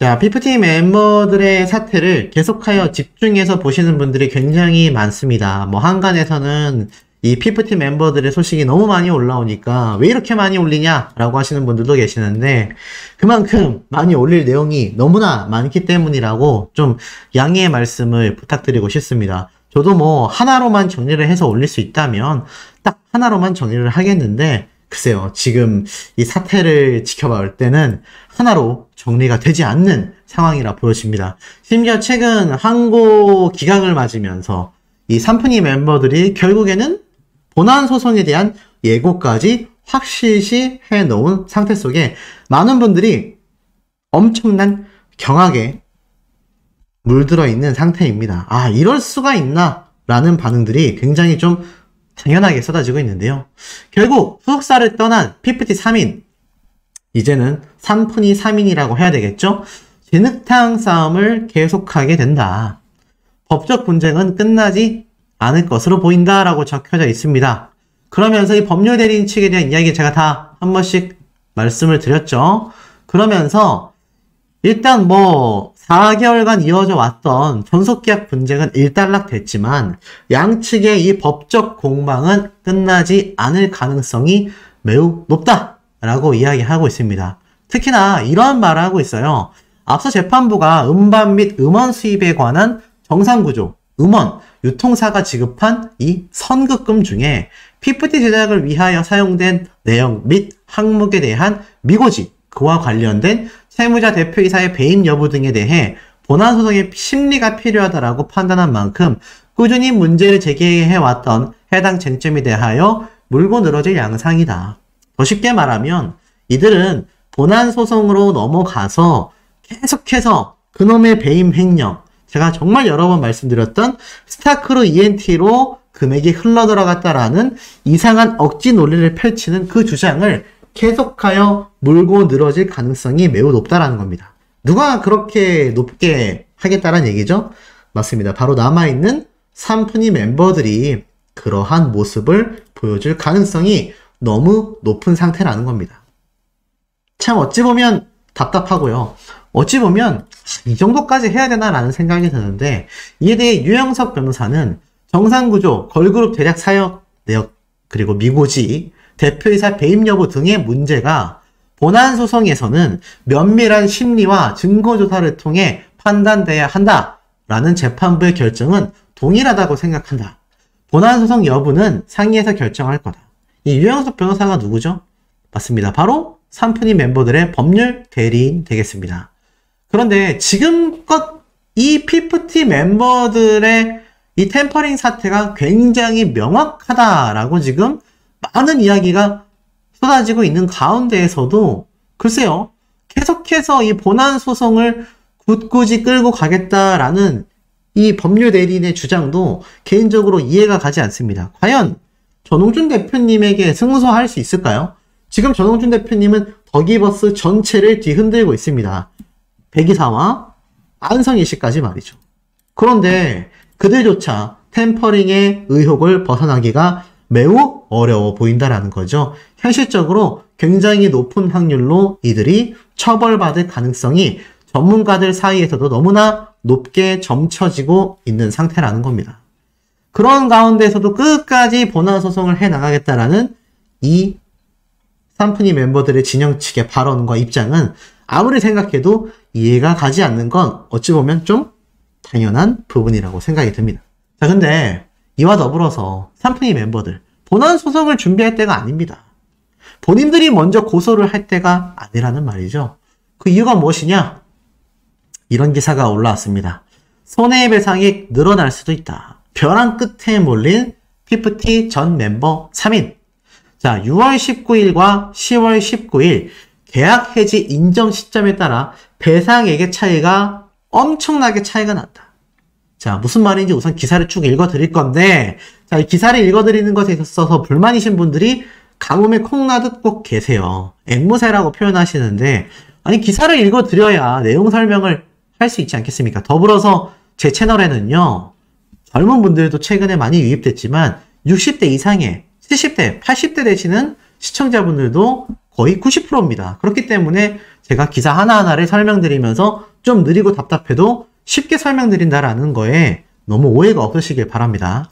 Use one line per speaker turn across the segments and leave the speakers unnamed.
자, 피프티 멤버들의 사태를 계속하여 집중해서 보시는 분들이 굉장히 많습니다. 뭐 한간에서는 이 피프티 멤버들의 소식이 너무 많이 올라오니까 왜 이렇게 많이 올리냐라고 하시는 분들도 계시는데, 그만큼 많이 올릴 내용이 너무나 많기 때문이라고 좀 양해의 말씀을 부탁드리고 싶습니다. 저도 뭐 하나로만 정리를 해서 올릴 수 있다면 딱 하나로만 정리를 하겠는데, 글쎄요, 지금 이 사태를 지켜볼 때는 하나로 정리가 되지 않는 상황이라 보여집니다. 심지어 최근 항고 기각을 맞으면서 이 삼푼이 멤버들이 결국에는 본안 소송에 대한 예고까지 확실시 해놓은 상태 속에 많은 분들이 엄청난 경악에 물들어 있는 상태입니다. 아, 이럴 수가 있나? 라는 반응들이 굉장히 좀 당연하게 쏟아지고 있는데요. 결국 소속사를 떠난 피프티 3인, 이제는 삼푼이 3인이라고 해야 되겠죠? 진흙탕 싸움을 계속하게 된다. 법적 분쟁은 끝나지 않을 것으로 보인다라고 적혀져 있습니다. 그러면서 이 법률 대리인 측에 대한 이야기 제가 다 한 번씩 말씀을 드렸죠. 그러면서 일단 뭐 4개월간 이어져 왔던 전속계약 분쟁은 일단락됐지만 양측의 이 법적 공방은 끝나지 않을 가능성이 매우 높다라고 이야기하고 있습니다. 특히나 이런 말을 하고 있어요. 앞서 재판부가 음반 및 음원 수입에 관한 정상구조, 음원, 유통사가 지급한 이 선급금 중에 PPT 제작을 위하여 사용된 내용 및 항목에 대한 미고지, 그와 관련된 채무자 대표이사의 배임 여부 등에 대해 본안 소송의 심리가 필요하다라고 판단한 만큼 꾸준히 문제를 제기해왔던 해당 쟁점에 대하여 물고 늘어질 양상이다. 더 쉽게 말하면 이들은 본안 소송으로 넘어가서 계속해서 그놈의 배임 횡령, 제가 정말 여러 번 말씀드렸던 스타크루 ENT로 금액이 흘러들어갔다라는 이상한 억지 논리를 펼치는 그 주장을 계속하여 물고 늘어질 가능성이 매우 높다라는 겁니다. 누가 그렇게 높게 하겠다는 얘기죠? 맞습니다. 바로 남아있는 삼푼이 멤버들이 그러한 모습을 보여줄 가능성이 너무 높은 상태라는 겁니다. 참 어찌 보면 답답하고요. 어찌 보면 이 정도까지 해야 되나라는 생각이 드는데, 이에 대해 유영석 변호사는 정상구조, 걸그룹 대략 사역 내역, 그리고 미고지, 대표이사 배임 여부 등의 문제가 본안 소송에서는 면밀한 심리와 증거조사를 통해 판단돼야 한다라는 재판부의 결정은 동일하다고 생각한다. 본안 소송 여부는 상위에서 결정할 거다. 이 유영석 변호사가 누구죠? 맞습니다. 바로 삼푼이 멤버들의 법률 대리인 되겠습니다. 그런데 지금껏 이 피프티 멤버들의 이 템퍼링 사태가 굉장히 명확하다라고 지금 많은 이야기가 쏟아지고 있는 가운데에서도 글쎄요, 계속해서 이 본안 소송을 굳굳이 끌고 가겠다라는 이 법률 대리인의 주장도 개인적으로 이해가 가지 않습니다. 과연 전홍준 대표님에게 승소할 수 있을까요? 지금 전홍준 대표님은 더기버스 전체를 뒤흔들고 있습니다. 백이사와 안성희 씨까지 말이죠. 그런데 그들조차 템퍼링의 의혹을 벗어나기가 매우 어려워 보인다라는 거죠. 현실적으로 굉장히 높은 확률로 이들이 처벌받을 가능성이 전문가들 사이에서도 너무나 높게 점쳐지고 있는 상태라는 겁니다. 그런 가운데서도 끝까지 본안 소송을 해나가겠다라는 이 삼푼이 멤버들의 진영 측의 발언과 입장은 아무리 생각해도 이해가 가지 않는 건 어찌 보면 좀 당연한 부분이라고 생각이 듭니다. 자, 근데 이와 더불어서 삼푼이 멤버들, 본안 소송을 준비할 때가 아닙니다. 본인들이 먼저 고소를 할 때가 아니라는 말이죠. 그 이유가 무엇이냐? 이런 기사가 올라왔습니다. 손해배상이 늘어날 수도 있다. 벼랑 끝에 몰린 피프티 전 멤버 3인. 자, 6월 19일과 10월 19일 계약 해지 인정 시점에 따라 배상액의 차이가 엄청나게 차이가 났다. 자, 무슨 말인지 우선 기사를 쭉 읽어드릴 건데, 자, 이 기사를 읽어드리는 것에 있어서 불만이신 분들이 가뭄에 콩나듯 꼭 계세요. 앵무새라고 표현하시는데, 아니, 기사를 읽어드려야 내용 설명을 할 수 있지 않겠습니까? 더불어서 제 채널에는요, 젊은 분들도 최근에 많이 유입됐지만 60대 이상의 70대, 80대 되시는 시청자분들도 거의 90%입니다. 그렇기 때문에 제가 기사 하나하나를 설명드리면서 좀 느리고 답답해도 쉽게 설명드린다라는 거에 너무 오해가 없으시길 바랍니다.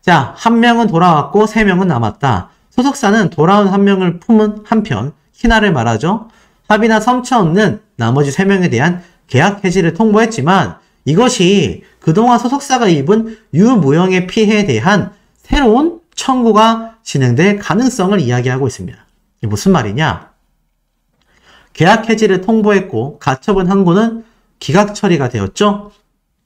자, 한 명은 돌아왔고 3명은 남았다. 소속사는 돌아온 한 명을 품은 한편 키나를 말하죠. 합의나 성취 없는 나머지 3명에 대한 계약 해지를 통보했지만 이것이 그동안 소속사가 입은 유무형의 피해에 대한 새로운 청구가 진행될 가능성을 이야기하고 있습니다. 이게 무슨 말이냐? 계약 해지를 통보했고 가처분 항고는 기각 처리가 되었죠?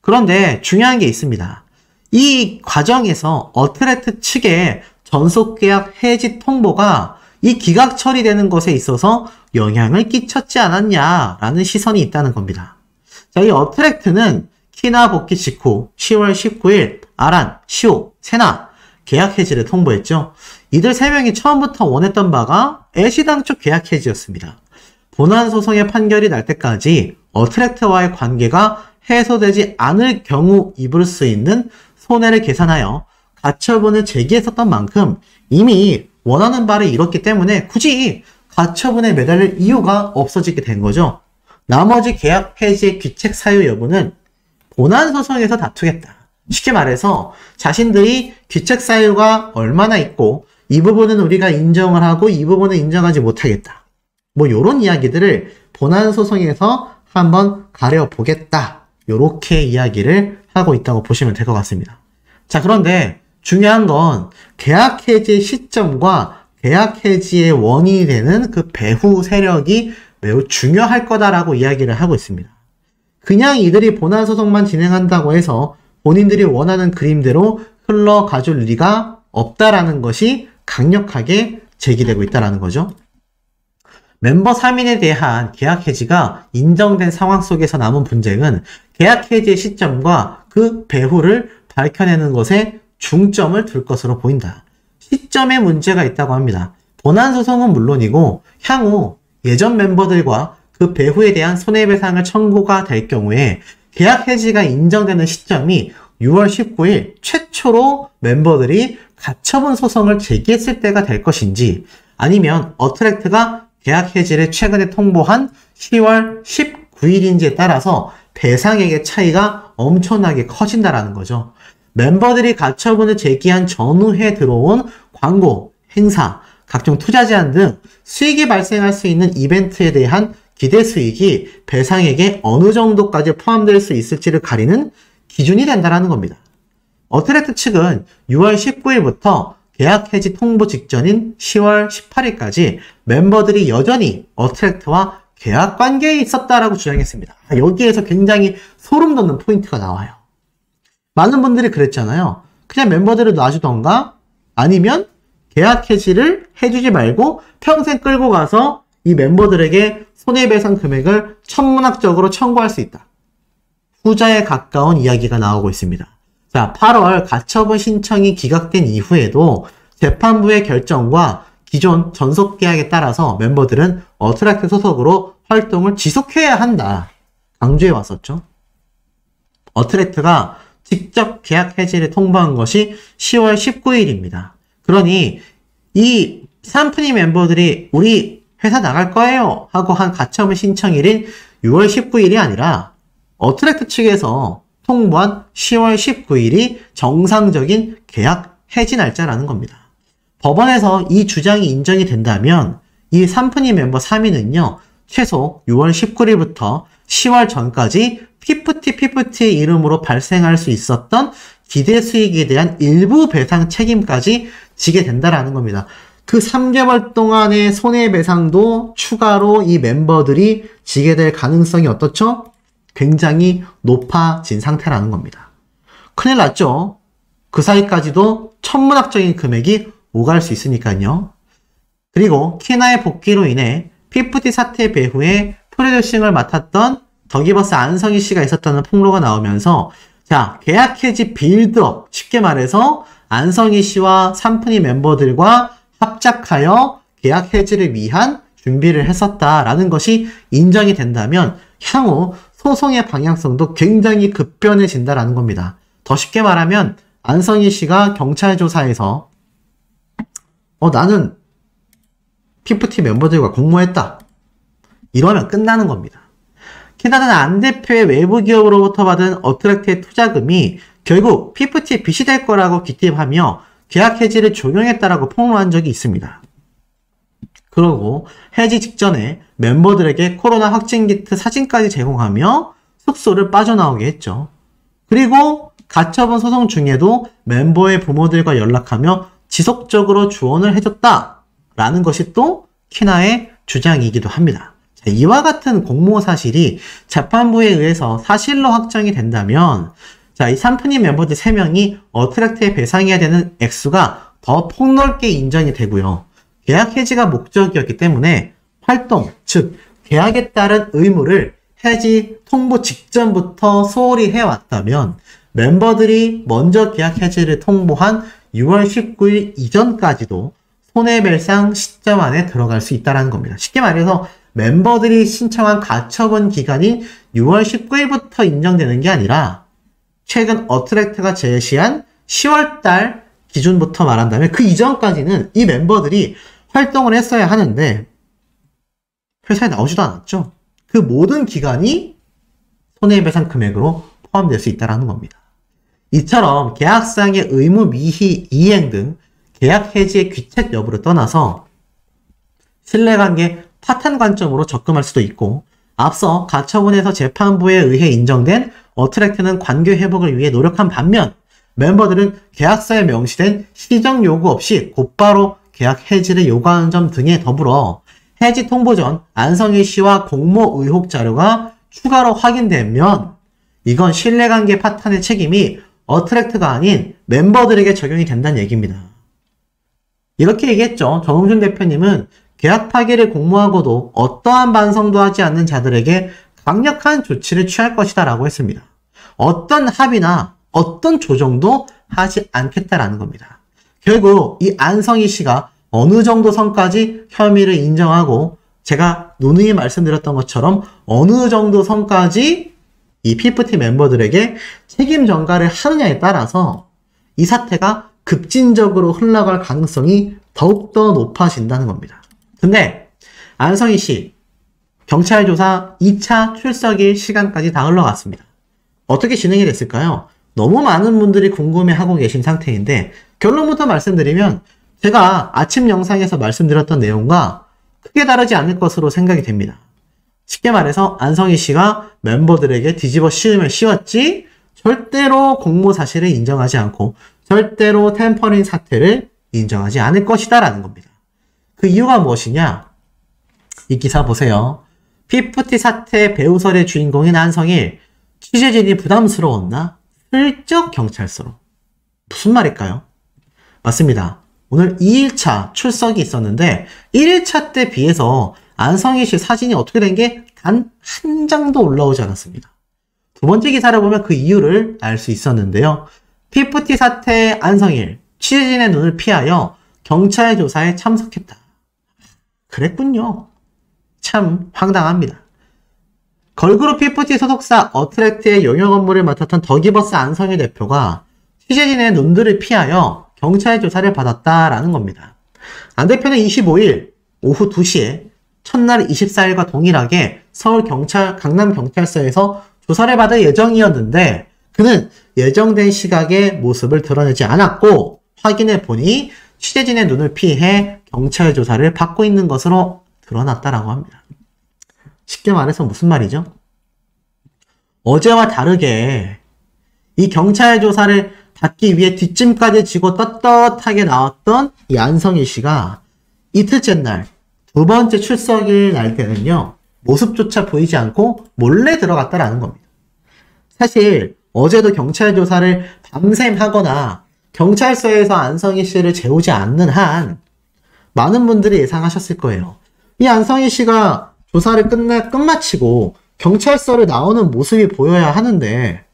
그런데 중요한 게 있습니다. 이 과정에서 어트랙트 측의 전속계약 해지 통보가 이 기각 처리되는 것에 있어서 영향을 끼쳤지 않았냐라는 시선이 있다는 겁니다. 자, 이 어트랙트는 키나 복귀 직후 10월 19일 아란, 시오, 세나 계약 해지를 통보했죠. 이들 3명이 처음부터 원했던 바가 애시당초 계약 해지였습니다. 본안 소송의 판결이 날 때까지 어트랙트와의 관계가 해소되지 않을 경우 입을 수 있는 손해를 계산하여 가처분을 제기했었던 만큼 이미 원하는 바를 이뤘기 때문에 굳이 가처분에 매달릴 이유가 없어지게 된 거죠. 나머지 계약 해지의 귀책 사유 여부는 본안 소송에서 다투겠다. 쉽게 말해서 자신들이 귀책 사유가 얼마나 있고 이 부분은 우리가 인정을 하고 이 부분은 인정하지 못하겠다. 뭐 요런 이야기들을 본안 소송에서 한번 가려보겠다. 요렇게 이야기를 하고 있다고 보시면 될 것 같습니다. 자, 그런데 중요한 건 계약 해지 시점과 계약 해지의 원인이 되는 그 배후 세력이 매우 중요할 거다라고 이야기를 하고 있습니다. 그냥 이들이 본안 소송만 진행한다고 해서 본인들이 원하는 그림대로 흘러가줄 리가 없다라는 것이 강력하게 제기되고 있다라는 거죠. 멤버 3인에 대한 계약 해지가 인정된 상황 속에서 남은 분쟁은 계약 해지의 시점과 그 배후를 밝혀내는 것에 중점을 둘 것으로 보인다. 시점에 문제가 있다고 합니다. 본안 소송은 물론이고 향후 예전 멤버들과 그 배후에 대한 손해배상을 청구가 될 경우에 계약 해지가 인정되는 시점이 6월 19일 최초로 멤버들이 가처분 소송을 제기했을 때가 될 것인지 아니면 어트랙트가 계약 해지를 최근에 통보한 10월 19일인지에 따라서 배상액의 차이가 엄청나게 커진다라는 거죠. 멤버들이 가처분을 제기한 전후에 들어온 광고, 행사, 각종 투자 제한 등 수익이 발생할 수 있는 이벤트에 대한 기대 수익이 배상액에 어느 정도까지 포함될 수 있을지를 가리는 기준이 된다는 겁니다. 어트랙트 측은 6월 19일부터 계약 해지 통보 직전인 10월 18일까지 멤버들이 여전히 어트랙트와 계약 관계에 있었다라고 주장했습니다. 여기에서 굉장히 소름 돋는 포인트가 나와요. 많은 분들이 그랬잖아요. 그냥 멤버들을 놔주던가 아니면 계약 해지를 해주지 말고 평생 끌고 가서 이 멤버들에게 손해배상 금액을 천문학적으로 청구할 수 있다. 후자에 가까운 이야기가 나오고 있습니다. 자, 8월 가처분 신청이 기각된 이후에도 재판부의 결정과 기존 전속계약에 따라서 멤버들은 어트랙트 소속으로 활동을 지속해야 한다. 강조해 왔었죠. 어트랙트가 직접 계약 해지를 통보한 것이 10월 19일입니다. 그러니 이 삼프니 멤버들이 우리 회사 나갈 거예요 하고 한 가처분 신청일인 6월 19일이 아니라 어트랙트 측에서 통보한 10월 19일이 정상적인 계약 해지 날짜라는 겁니다. 법원에서 이 주장이 인정이 된다면 이 삼프니 멤버 3인은요 최소 6월 19일부터 10월 전까지 피프티 이름으로 발생할 수 있었던 기대 수익에 대한 일부 배상 책임까지 지게 된다라는 겁니다. 그 3개월 동안의 손해배상도 추가로 이 멤버들이 지게 될 가능성이 어떻죠? 굉장히 높아진 상태라는 겁니다. 큰일 났죠? 그 사이까지도 천문학적인 금액이 오갈 수 있으니까요. 그리고 키나의 복귀로 인해 피프티 사태 배후에 프로듀싱을 맡았던 더기버스 안성희 씨가 있었다는 폭로가 나오면서 자, 계약 해지 빌드업, 쉽게 말해서 안성희 씨와 삼프니 멤버들과 합작하여 계약 해지를 위한 준비를 했었다라는 것이 인정이 된다면 향후 소송의 방향성도 굉장히 급변해진다라는 겁니다. 더 쉽게 말하면 안성희 씨가 경찰 조사에서 나는 피프티 멤버들과 공모했다. 이러면 끝나는 겁니다. 게다가 안 대표의 외부 기업으로부터 받은 어트랙트의 투자금이 결국 피프티의 빚이 될 거라고 귀띔하며 계약 해지를 종용했다라고 폭로한 적이 있습니다. 그러고 해지 직전에 멤버들에게 코로나 확진 키트 사진까지 제공하며 숙소를 빠져나오게 했죠. 그리고 가처분 소송 중에도 멤버의 부모들과 연락하며 지속적으로 조언을 해줬다라는 것이 또 키나의 주장이기도 합니다. 자, 이와 같은 공모 사실이 재판부에 의해서 사실로 확정이 된다면 자, 이 삼프니 멤버들 3명이 어트랙트에 배상해야 되는 액수가 더 폭넓게 인정이 되고요. 계약 해지가 목적이었기 때문에 활동, 즉 계약에 따른 의무를 해지 통보 직전부터 소홀히 해왔다면 멤버들이 먼저 계약 해지를 통보한 6월 19일 이전까지도 손해배상 시점 안에 들어갈 수 있다는 겁니다. 쉽게 말해서 멤버들이 신청한 가처분 기간이 6월 19일부터 인정되는 게 아니라 최근 어트랙트가 제시한 10월달 기준부터 말한다면 그 이전까지는 이 멤버들이 활동을 했어야 하는데 회사에 나오지도 않았죠. 그 모든 기간이 손해배상 금액으로 포함될 수 있다는 겁니다. 이처럼 계약상의 의무 미희 이행 등 계약 해지의 귀책 여부를 떠나서 신뢰관계 파탄 관점으로 접근할 수도 있고 앞서 가처분에서 재판부에 의해 인정된 어트랙트는 관계 회복을 위해 노력한 반면 멤버들은 계약서에 명시된 시정 요구 없이 곧바로 계약 해지를 요구하는 점 등에 더불어 해지 통보 전 안성일 씨와 공모 의혹 자료가 추가로 확인되면 이건 신뢰관계 파탄의 책임이 어트랙트가 아닌 멤버들에게 적용이 된다는 얘기입니다. 이렇게 얘기했죠. 정웅준 대표님은 계약 파기를 공모하고도 어떠한 반성도 하지 않는 자들에게 강력한 조치를 취할 것이다 라고 했습니다. 어떤 합의나 어떤 조정도 하지 않겠다라는 겁니다. 결국 이 안성희 씨가 어느 정도 선까지 혐의를 인정하고 제가 누누이 말씀드렸던 것처럼 어느 정도 선까지 이 피프티 멤버들에게 책임 전가를 하느냐에 따라서 이 사태가 급진적으로 흘러갈 가능성이 더욱더 높아진다는 겁니다. 근데 안성희 씨 경찰 조사 2차 출석일 시간까지 다 흘러갔습니다. 어떻게 진행이 됐을까요? 너무 많은 분들이 궁금해하고 계신 상태인데 결론부터 말씀드리면 제가 아침 영상에서 말씀드렸던 내용과 크게 다르지 않을 것으로 생각이 됩니다. 쉽게 말해서 안성희 씨가 멤버들에게 뒤집어 씌우면 씌웠지 절대로 공모 사실을 인정하지 않고 절대로 템퍼링 사태를 인정하지 않을 것이다 라는 겁니다. 그 이유가 무엇이냐? 이 기사 보세요. 피프티 사태 배우설의 주인공인 안성일 취재진이 부담스러웠나? 슬쩍 경찰서로. 무슨 말일까요? 맞습니다. 오늘 2일차 출석이 있었는데 1일차 때 비해서 안성희 씨 사진이 어떻게 된 게 단 한 장도 올라오지 않았습니다. 두 번째 기사를 보면 그 이유를 알 수 있었는데요. 피프티 사태 안성일 취재진의 눈을 피하여 경찰 조사에 참석했다. 그랬군요. 참 황당합니다. 걸그룹 피프티 소속사 어트랙트의 영역 업무를 맡았던 더기버스 안성일 대표가 취재진의 눈들을 피하여 경찰 조사를 받았다라는 겁니다. 안 대표는 25일 오후 2시에 첫날 24일과 동일하게 서울경찰 강남경찰서에서 조사를 받을 예정이었는데 그는 예정된 시각에 모습을 드러내지 않았고 확인해 보니 취재진의 눈을 피해 경찰 조사를 받고 있는 것으로 드러났다라고 합니다. 쉽게 말해서 무슨 말이죠? 어제와 다르게 이 경찰 조사를 받기 위해 뒷짐까지 지고 떳떳하게 나왔던 이 안성일 씨가 이틀째 날 두 번째 출석일 날 때는요. 모습조차 보이지 않고 몰래 들어갔다라는 겁니다. 사실 어제도 경찰 조사를 밤샘 하거나 경찰서에서 안성희 씨를 재우지 않는 한 많은 분들이 예상하셨을 거예요. 이 안성희 씨가 조사를 끝마치고 경찰서를 나오는 모습이 보여야 하는데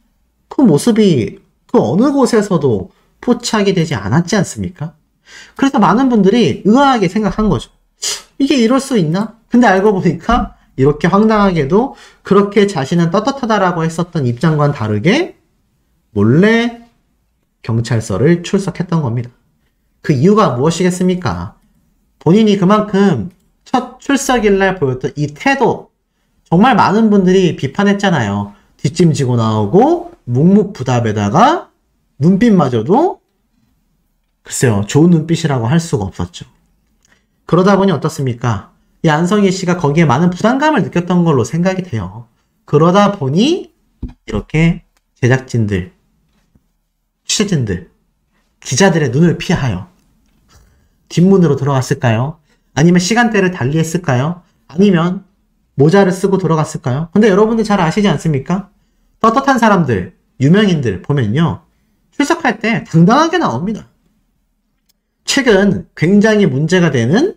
그 모습이 그 어느 곳에서도 포착이 되지 않았지 않습니까? 그래서 많은 분들이 의아하게 생각한 거죠. 이게 이럴 수 있나? 근데 알고 보니까 이렇게 황당하게도 그렇게 자신은 떳떳하다라고 했었던 입장과는 다르게 몰래 경찰서를 출석했던 겁니다. 그 이유가 무엇이겠습니까? 본인이 그만큼 첫 출석일날 보였던 이 태도, 정말 많은 분들이 비판했잖아요. 뒷짐지고 나오고 묵묵부답에다가 눈빛마저도 글쎄요, 좋은 눈빛이라고 할 수가 없었죠. 그러다 보니 어떻습니까? 이 안성희 씨가 거기에 많은 부담감을 느꼈던 걸로 생각이 돼요. 그러다 보니 이렇게 제작진들, 취재진들, 기자들의 눈을 피하여 뒷문으로 들어갔을까요? 아니면 시간대를 달리했을까요? 아니면 모자를 쓰고 들어갔을까요? 근데 여러분들 잘 아시지 않습니까? 떳떳한 사람들, 유명인들 보면요, 출석할 때 당당하게 나옵니다. 최근 굉장히 문제가 되는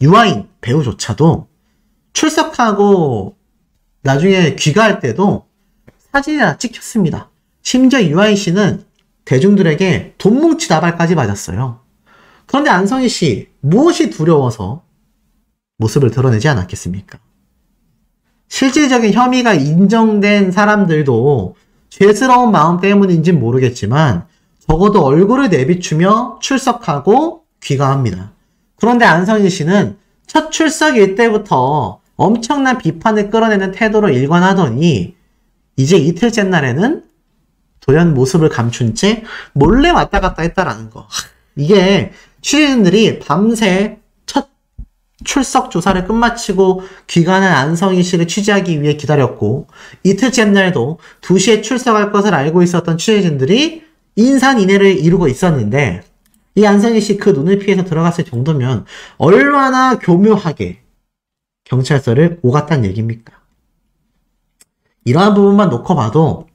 유아인 배우조차도 출석하고 나중에 귀가할 때도 사진이나 찍혔습니다. 심지어 유아인 씨는 대중들에게 돈 뭉치 나발까지 맞았어요. 그런데 안성희 씨, 무엇이 두려워서 모습을 드러내지 않았겠습니까? 실질적인 혐의가 인정된 사람들도 죄스러운 마음 때문인지는 모르겠지만 적어도 얼굴을 내비추며 출석하고 귀가합니다. 그런데 안성희 씨는 첫 출석일 때부터 엄청난 비판을 끌어내는 태도로 일관하더니 이제 이틀째 날에는 돌연 모습을 감춘 채 몰래 왔다 갔다 했다라는 거. 이게 취재진들이 밤새 첫 출석 조사를 끝마치고 귀가하는 안성희 씨를 취재하기 위해 기다렸고, 이틀째 날도 2시에 출석할 것을 알고 있었던 취재진들이 인산인해를 이루고 있었는데, 이 안성희 씨 그 눈을 피해서 들어갔을 정도면 얼마나 교묘하게 경찰서를 오갔다는 얘기입니까? 이러한 부분만 놓고 봐도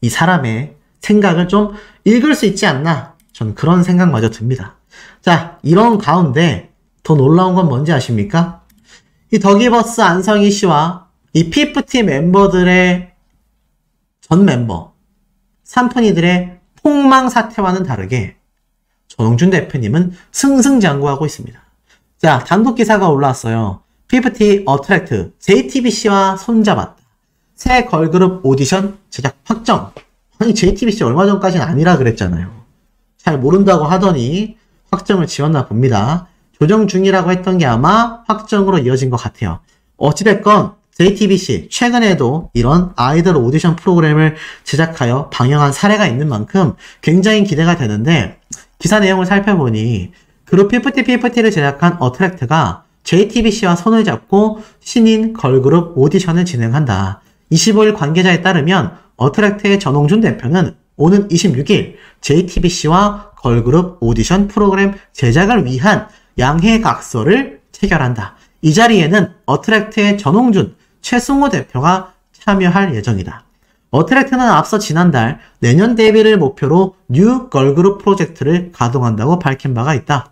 이 사람의 생각을 좀 읽을 수 있지 않나, 전 그런 생각마저 듭니다. 자, 이런 가운데 더 놀라운 건 뭔지 아십니까? 이 더기버스 안성희 씨와 이 피프티 멤버들의 전 멤버 삼푼이들의 폭망 사태와는 다르게 전홍준 대표님은 승승장구하고 있습니다. 자, 단독 기사가 올라왔어요. 피프티 어트랙트 JTBC와 손잡았다. 새 걸그룹 오디션 제작 확정. 아니, JTBC 얼마 전까지는 아니라 그랬잖아요. 잘 모른다고 하더니 확정을 지었나 봅니다. 조정 중이라고 했던 게 아마 확정으로 이어진 것 같아요. 어찌됐건 JTBC 최근에도 이런 아이돌 오디션 프로그램을 제작하여 방영한 사례가 있는 만큼 굉장히 기대가 되는데, 기사 내용을 살펴보니 그룹 피프티를 제작한 어트랙트가 JTBC와 손을 잡고 신인 걸그룹 오디션을 진행한다. 25일 관계자에 따르면 어트랙트의 전홍준 대표는 오는 26일 JTBC와 걸그룹 오디션 프로그램 제작을 위한 양해각서를 체결한다. 이 자리에는 어트랙트의 전홍준, 최승호 대표가 참여할 예정이다. 어트랙트는 앞서 지난달 내년 데뷔를 목표로 뉴 걸그룹 프로젝트를 가동한다고 밝힌 바가 있다.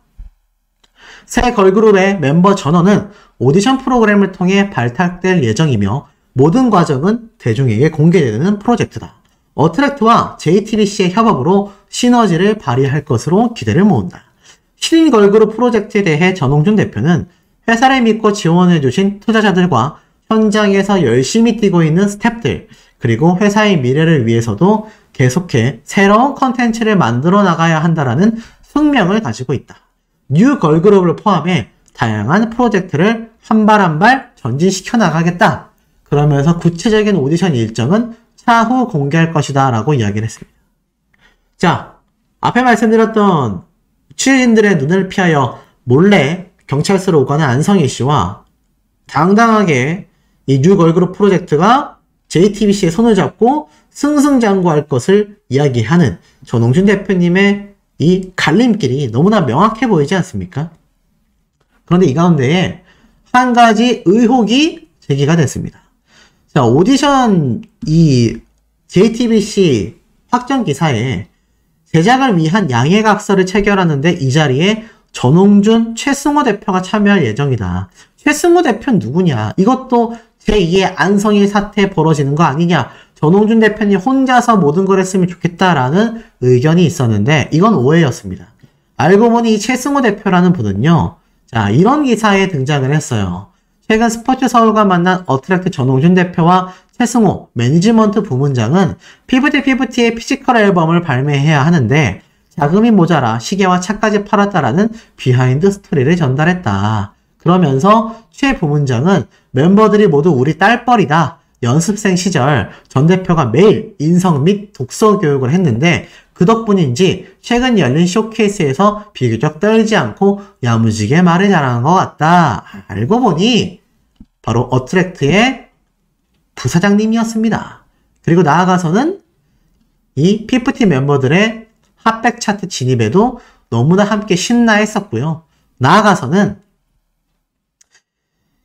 새 걸그룹의 멤버 전원은 오디션 프로그램을 통해 발탁될 예정이며 모든 과정은 대중에게 공개되는 프로젝트다. 어트랙트와 JTBC의 협업으로 시너지를 발휘할 것으로 기대를 모은다. 신인 걸그룹 프로젝트에 대해 전홍준 대표는 회사를 믿고 지원해주신 투자자들과 현장에서 열심히 뛰고 있는 스태프들, 그리고 회사의 미래를 위해서도 계속해 새로운 컨텐츠를 만들어 나가야 한다라는 숙명을 가지고 있다. 뉴 걸그룹을 포함해 다양한 프로젝트를 한 발 한 발 전진시켜 나가겠다. 그러면서 구체적인 오디션 일정은 차후 공개할 것이다 라고 이야기를 했습니다. 자, 앞에 말씀드렸던 취재진들의 눈을 피하여 몰래 경찰서로 오가는 안성희 씨와 당당하게 이 뉴 걸그룹 프로젝트가 JTBC의 손을 잡고 승승장구할 것을 이야기하는 전홍준 대표님의 이 갈림길이 너무나 명확해 보이지 않습니까? 그런데 이 가운데에 한 가지 의혹이 제기가 됐습니다. 자, 오디션 이 JTBC 확정 기사에 제작을 위한 양해각서를 체결하는데 이 자리에 전홍준, 최승호 대표가 참여할 예정이다. 최승호 대표는 누구냐? 이것도 제2의 안성희 사태 벌어지는 거 아니냐? 전홍준 대표님 혼자서 모든 걸 했으면 좋겠다라는 의견이 있었는데 이건 오해였습니다. 알고 보니 이 최승호 대표라는 분은요, 자, 이런 기사에 등장을 했어요. 최근 스포츠 서울과 만난 어트랙트 전홍준 대표와 최승호 매니지먼트 부문장은 피프티의 피지컬 앨범을 발매해야 하는데 자금이 모자라 시계와 차까지 팔았다라는 비하인드 스토리를 전달했다. 그러면서 최 부문장은 멤버들이 모두 우리 딸뻘이다. 연습생 시절 전 대표가 매일 인성 및 독서 교육을 했는데 그 덕분인지 최근 열린 쇼케이스에서 비교적 떨지 않고 야무지게 말을 잘하는 것 같다. 알고 보니 바로 어트랙트의 부사장님이었습니다. 그리고 나아가서는 이 피프티 멤버들의 핫백 차트 진입에도 너무나 함께 신나 했었고요. 나아가서는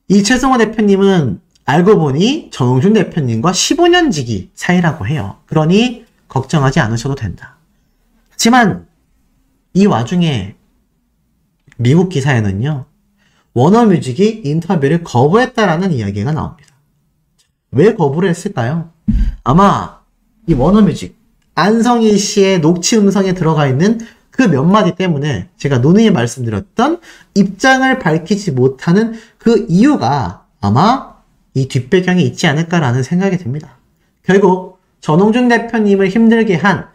이 최승호 대표님은 알고 보니 정용준 대표님과 15년 지기 사이라고 해요. 그러니 걱정하지 않으셔도 된다. 하지만 이 와중에 미국 기사에는요. 워너뮤직이 인터뷰를 거부했다라는 이야기가 나옵니다. 왜 거부를 했을까요? 아마 이 워너뮤직 안성희 씨의 녹취 음성에 들어가 있는 그 몇 마디 때문에 제가 누누이 말씀드렸던 입장을 밝히지 못하는 그 이유가 아마 이 뒷배경에 있지 않을까라는 생각이 듭니다. 결국 전홍준 대표님을 힘들게 한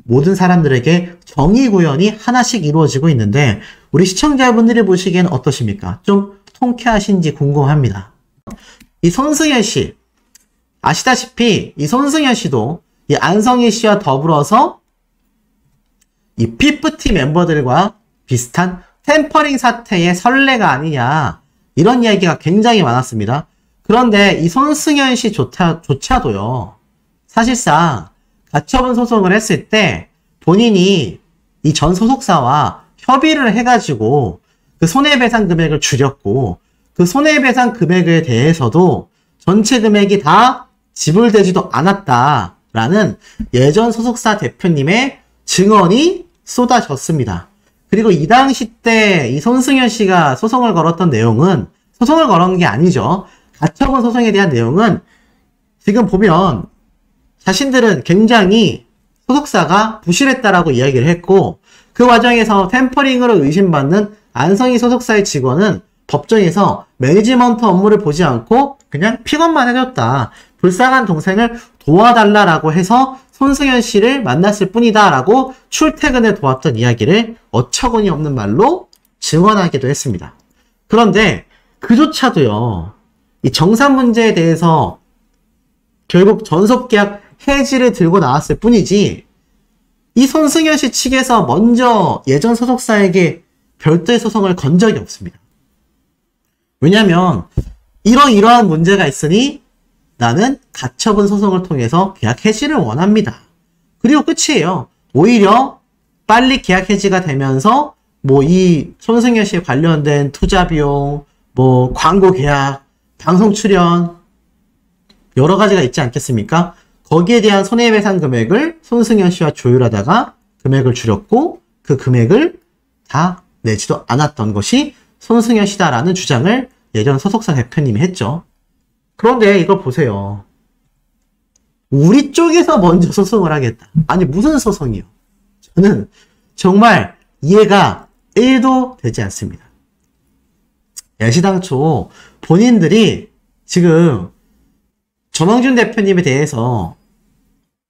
모든 사람들에게 정의 구현이 하나씩 이루어지고 있는데 우리 시청자분들이 보시기엔 어떠십니까? 좀 통쾌하신지 궁금합니다. 이 손승연 씨 아시다시피 이 손승연 씨도 이 안성희 씨와 더불어서 이 피프티 멤버들과 비슷한 템퍼링 사태의 선례가 아니냐 이런 이야기가 굉장히 많았습니다. 그런데 이 손승연 씨 조차도요. 사실상 가처분 소송을 했을 때 본인이 이 전 소속사와 협의를 해가지고 그 손해배상 금액을 줄였고 그 손해배상 금액에 대해서도 전체 금액이 다 지불되지도 않았다라는 예전 소속사 대표님의 증언이 쏟아졌습니다. 그리고 이 당시 때 이 손승연 씨가 소송을 걸었던 내용은 소송을 걸은 게 아니죠. 가처분 소송에 대한 내용은 지금 보면 자신들은 굉장히 소속사가 부실했다라고 이야기를 했고 그 과정에서 템퍼링으로 의심받는 안성희 소속사의 직원은 법정에서 매니지먼트 업무를 보지 않고 그냥 픽업만 해줬다. 불쌍한 동생을 도와달라라고 해서 손승연 씨를 만났을 뿐이다 라고 출퇴근을 도왔던 이야기를 어처구니 없는 말로 증언하기도 했습니다. 그런데 그조차도요. 이 정산 문제에 대해서 결국 전속계약 해지를 들고 나왔을 뿐이지 이 손승연 씨 측에서 먼저 예전 소속사에게 별도의 소송을 건 적이 없습니다. 왜냐하면 이러한 문제가 있으니 나는 가처분 소송을 통해서 계약 해지를 원합니다. 그리고 끝이에요. 오히려 빨리 계약 해지가 되면서 뭐 이 손승연 씨에 관련된 투자 비용, 뭐 광고 계약, 방송 출연 여러 가지가 있지 않겠습니까? 거기에 대한 손해배상 금액을 손승연 씨와 조율하다가 금액을 줄였고 그 금액을 다 내지도 않았던 것이 손승연 씨다라는 주장을 예전 소속사 대표님이 했죠. 그런데 이거 보세요. 우리 쪽에서 먼저 소송을 하겠다. 아니 무슨 소송이요? 저는 정말 이해가 1도 되지 않습니다. 애시당초 본인들이 지금 전홍준 대표님에 대해서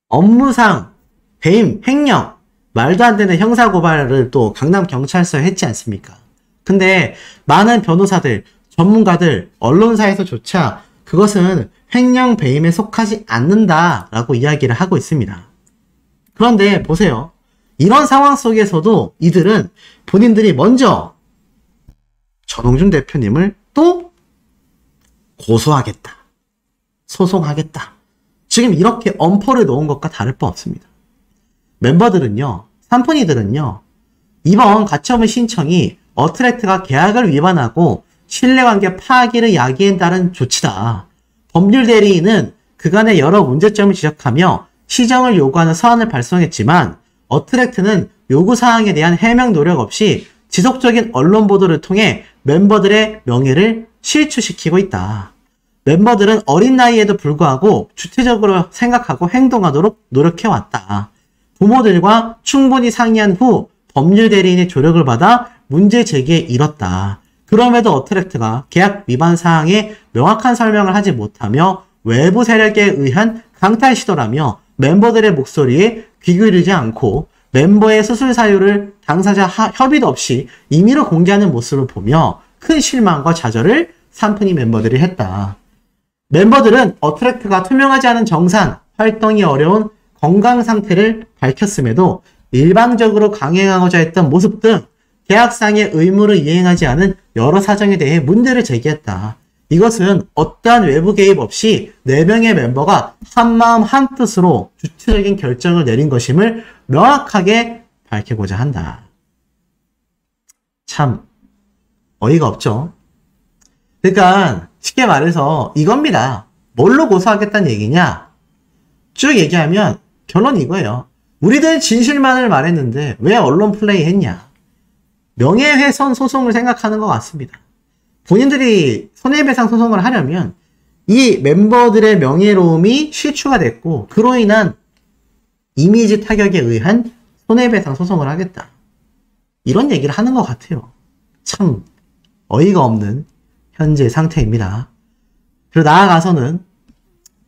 업무상 배임, 횡령, 말도 안 되는 형사고발을 또 강남경찰서에 했지 않습니까? 근데 많은 변호사들, 전문가들, 언론사에서조차 그것은 횡령, 배임에 속하지 않는다라고 이야기를 하고 있습니다. 그런데 보세요. 이런 상황 속에서도 이들은 본인들이 먼저 전홍준 대표님을 또 고소하겠다. 소송하겠다. 지금 이렇게 엄포를 놓은 것과 다를 바 없습니다. 멤버들은요, 삼촌이들은요, 이번 가처분 신청이 어트랙트가 계약을 위반하고 신뢰관계 파기를 야기한 따른 조치다. 법률 대리인은 그간의 여러 문제점을 지적하며 시정을 요구하는 서한을 발송했지만 어트랙트는 요구사항에 대한 해명 노력 없이 지속적인 언론 보도를 통해 멤버들의 명예를 실추시키고 있다. 멤버들은 어린 나이에도 불구하고 주체적으로 생각하고 행동하도록 노력해왔다. 부모들과 충분히 상의한 후 법률 대리인의 조력을 받아 문제 제기에 이뤘다. 그럼에도 어트랙트가 계약 위반 사항에 명확한 설명을 하지 못하며 외부 세력에 의한 강탈 시도라며 멤버들의 목소리에 귀 기울이지 않고 멤버의 수술 사유를 당사자 협의도 없이 임의로 공개하는 모습을 보며 큰 실망과 좌절을 삼프니 멤버들이 했다. 멤버들은 어트랙트가 투명하지 않은 정산, 활동이 어려운 건강 상태를 밝혔음에도 일방적으로 강행하고자 했던 모습 등 계약상의 의무를 이행하지 않은 여러 사정에 대해 문제를 제기했다. 이것은 어떠한 외부 개입 없이 4명의 멤버가 한마음 한뜻으로 주체적인 결정을 내린 것임을 명확하게 밝히고자 한다. 참 어이가 없죠. 그러니까 쉽게 말해서 이겁니다. 뭘로 고소하겠다는 얘기냐? 쭉 얘기하면 결론이 이거예요. 우리들 진실만을 말했는데 왜 언론 플레이 했냐? 명예훼손 소송을 생각하는 것 같습니다. 본인들이 손해배상 소송을 하려면 이 멤버들의 명예로움이 실추가 됐고 그로 인한 이미지 타격에 의한 손해배상 소송을 하겠다. 이런 얘기를 하는 것 같아요. 참 어이가 없는 현재 상태입니다. 그리고 나아가서는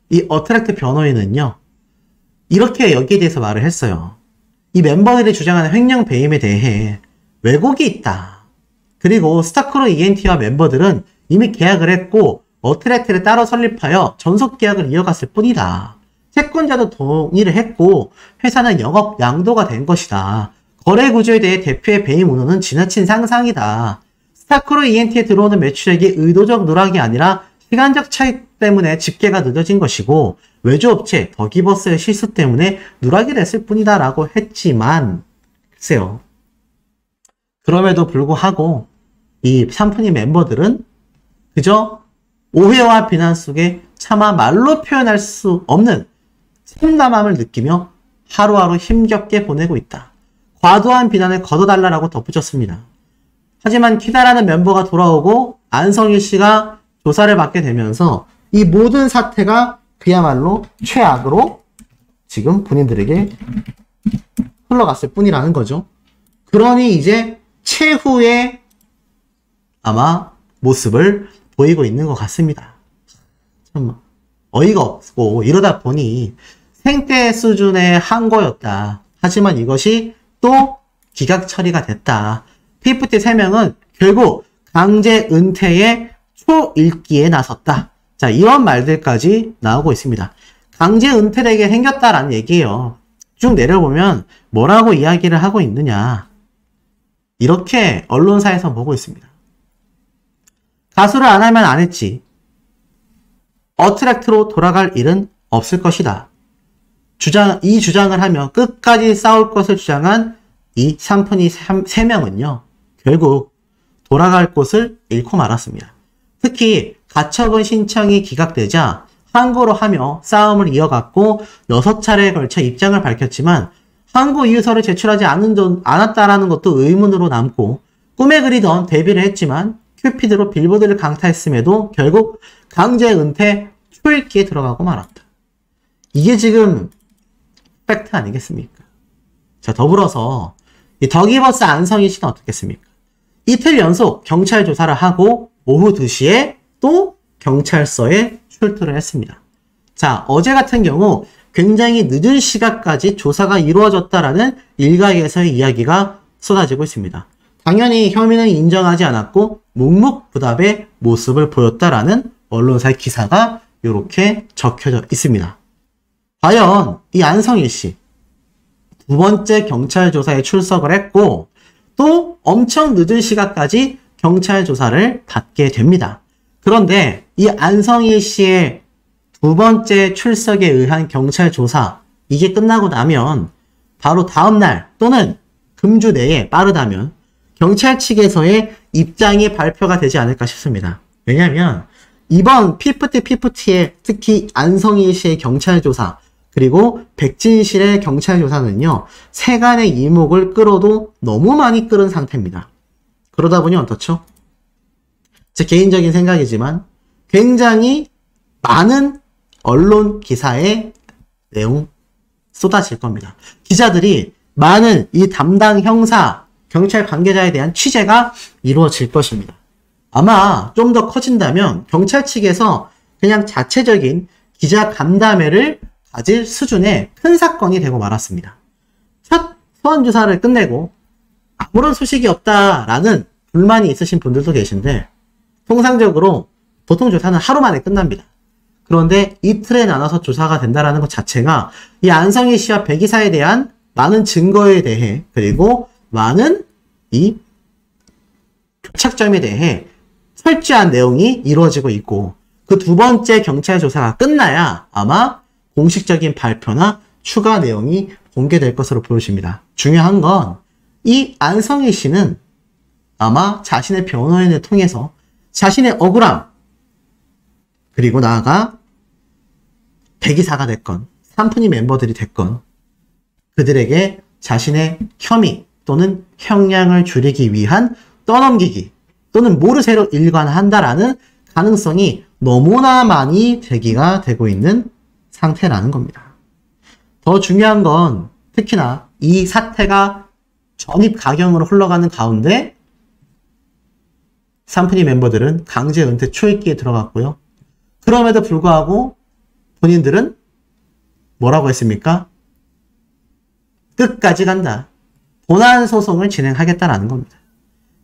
이 어트랙트 변호인은요. 이렇게 여기에 대해서 말을 했어요. 이 멤버들이 주장하는 횡령 배임에 대해 왜곡이 있다. 그리고 스타크로 ENT와 멤버들은 이미 계약을 했고 어트랙트를 따로 설립하여 전속 계약을 이어갔을 뿐이다. 채권자도 동의를 했고 회사는 영업 양도가 된 것이다. 거래 구조에 대해 대표의 배임 운운은 지나친 상상이다. 스타크로 ENT에 들어오는 매출액이 의도적 누락이 아니라 시간적 차익 때문에 집계가 늦어진 것이고 외주업체 더기버스의 실수 때문에 누락이 됐을 뿐이다 라고 했지만 글쎄요. 그럼에도 불구하고 이 삼프니 멤버들은 그저 오해와 비난 속에 차마 말로 표현할 수 없는 참담함을 느끼며 하루하루 힘겹게 보내고 있다. 과도한 비난을 걷어달라고 덧붙였습니다. 하지만 키다라는 멤버가 돌아오고 안성일 씨가 조사를 받게 되면서 이 모든 사태가 그야말로 최악으로 지금 본인들에게 흘러갔을 뿐이라는 거죠. 그러니 이제 최후의 아마 모습을 보이고 있는 것 같습니다. 참 어이가 없고 이러다 보니 생떼 수준의 항고였다. 하지만 이것이 또 기각 처리가 됐다. 피프티 3명은 결국 강제 은퇴의 초읽기에 나섰다. 자, 이런 말들까지 나오고 있습니다. 강제 은퇴되게 생겼다라는 얘기예요. 쭉 내려보면 뭐라고 이야기를 하고 있느냐. 이렇게 언론사에서 보고 있습니다. 가수를 안 하면 안 했지. 어트랙트로 돌아갈 일은 없을 것이다. 이 주장을 하며 끝까지 싸울 것을 주장한 이 삼프니 3명은요. 결국 돌아갈 곳을 잃고 말았습니다. 특히 가처분 신청이 기각되자 항고로 하며 싸움을 이어갔고 6차례에 걸쳐 입장을 밝혔지만 항고 이유서를 제출하지 않았다라는 것도 의문으로 남고 꿈에 그리던 데뷔를 했지만 큐피드로 빌보드를 강타했음에도 결국 강제 은퇴 초읽기에 들어가고 말았다. 이게 지금 팩트 아니겠습니까? 자, 더불어서 이 더기버스 안성희 씨는 어떻겠습니까? 이틀 연속 경찰 조사를 하고 오후 2시에 또 경찰서에 출두를 했습니다. 자, 어제 같은 경우 굉장히 늦은 시각까지 조사가 이루어졌다라는 일각에서의 이야기가 쏟아지고 있습니다. 당연히 혐의는 인정하지 않았고 묵묵부답의 모습을 보였다라는 언론사의 기사가 이렇게 적혀져 있습니다. 과연 이 안성일 씨 2번째 경찰 조사에 출석을 했고 또 엄청 늦은 시각까지 경찰 조사를 받게 됩니다. 그런데 이 안성일 씨의 2번째 출석에 의한 경찰 조사 이게 끝나고 나면 바로 다음날 또는 금주 내에 빠르다면 경찰 측에서의 입장이 발표가 되지 않을까 싶습니다. 왜냐하면 이번 피프티에 특히 안성일 씨의 경찰 조사 그리고 백진실의 경찰 조사는요. 세간의 이목을 끌어도 너무 많이 끌은 상태입니다. 그러다 보니 어떻죠? 제 개인적인 생각이지만 굉장히 많은 언론 기사의 내용 쏟아질 겁니다. 기자들이 많은 이 담당 형사, 경찰 관계자에 대한 취재가 이루어질 것입니다. 아마 좀 더 커진다면 경찰 측에서 그냥 자체적인 기자 간담회를 가질 수준의 큰 사건이 되고 말았습니다. 첫 소환 조사를 끝내고 아무런 소식이 없다라는 불만이 있으신 분들도 계신데 통상적으로 보통 조사는 하루 만에 끝납니다. 그런데 이틀에 나눠서 조사가 된다는 것 자체가 이 안성희 씨와 배 기사에 대한 많은 증거에 대해 그리고 많은 이 교착점에 대해 철저한 내용이 이루어지고 있고 그 두 번째 경찰 조사가 끝나야 아마 공식적인 발표나 추가 내용이 공개될 것으로 보여집니다. 중요한 건 이 안성희 씨는 아마 자신의 변호인을 통해서 자신의 억울함 그리고 나아가 배기사가 됐건 산푼이 멤버들이 됐건 그들에게 자신의 혐의 또는 형량을 줄이기 위한 떠넘기기 또는 모르쇠로 일관한다라는 가능성이 너무나 많이 제기가 되고 있는 상태라는 겁니다. 더 중요한 건 특히나 이 사태가 전입가경으로 흘러가는 가운데 산푼이 멤버들은 강제 은퇴 초읽기에 들어갔고요. 그럼에도 불구하고 본인들은 뭐라고 했습니까? 끝까지 간다. 본안 소송을 진행하겠다라는 겁니다.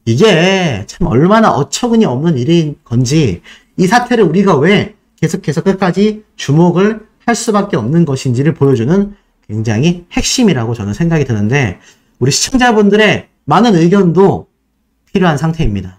이게 참 얼마나 어처구니 없는 일인 건지 이 사태를 우리가 왜 계속해서 끝까지 주목을 할 수밖에 없는 것인지를 보여주는 굉장히 핵심이라고 저는 생각이 드는데 우리 시청자분들의 많은 의견도 필요한 상태입니다.